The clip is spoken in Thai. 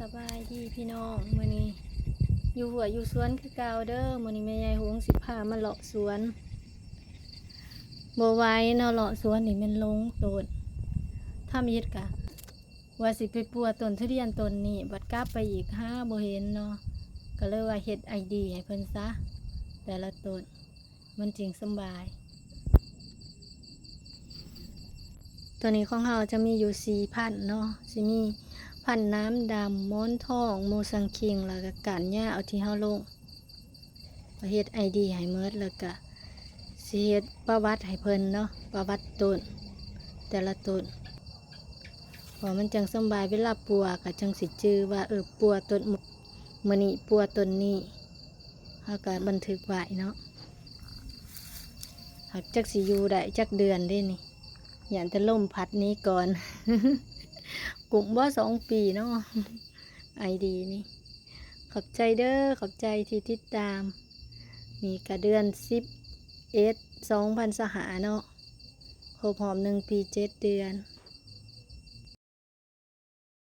สบายดีพี่น้องมื้อนี้อยู่หัวอยู่สวนคือเก่าเด้อมื้อนี้แม่ยายหงสิพามาเลาะสวนบ่ไหว้เนาะเลาะสวนนี่มันลงโดดถ้ามีดกะว่าสิไปปัวต้นทุเรียนต้นนี้บัดกลับไปอีกห้าบ่เห็นเนาะก็เลยว่าเฮ็ดไอเดียให้เพิ่นซะแต่ละต้นมันจริงสำบายตัวนี้ของเราจะมีอยู่4พันธุ์เนาะสิมีพันธุ์น้ำดำม้อนทองโมซังคิงแล้วก็กานหญ้าเอาที่เฮาลงเฮ็ดไอเดียให้เมิดแล้วก็สิเฮ็ดประวัติให้เพิ่นเนาะประวัติต้นแต่ละต้นพอมันจังสำบายเวลาปัวก็จังสิจื้อว่าปัวต้นมื้อนี้ปัวต้นนี้เฮาก็บันทึกไว้เนาะหากจักสิอยู่ได้จักเดือนเด้นี่อย่าแต่ลมพัดนี้ก่อน กุ่มว่า2 ปีเนาะไอดีนี่ขอบใจเด้อขอบใจที่ติดตามนี่กะเดือน11 2025เนาะครบหอม1 ปี 7 เดือน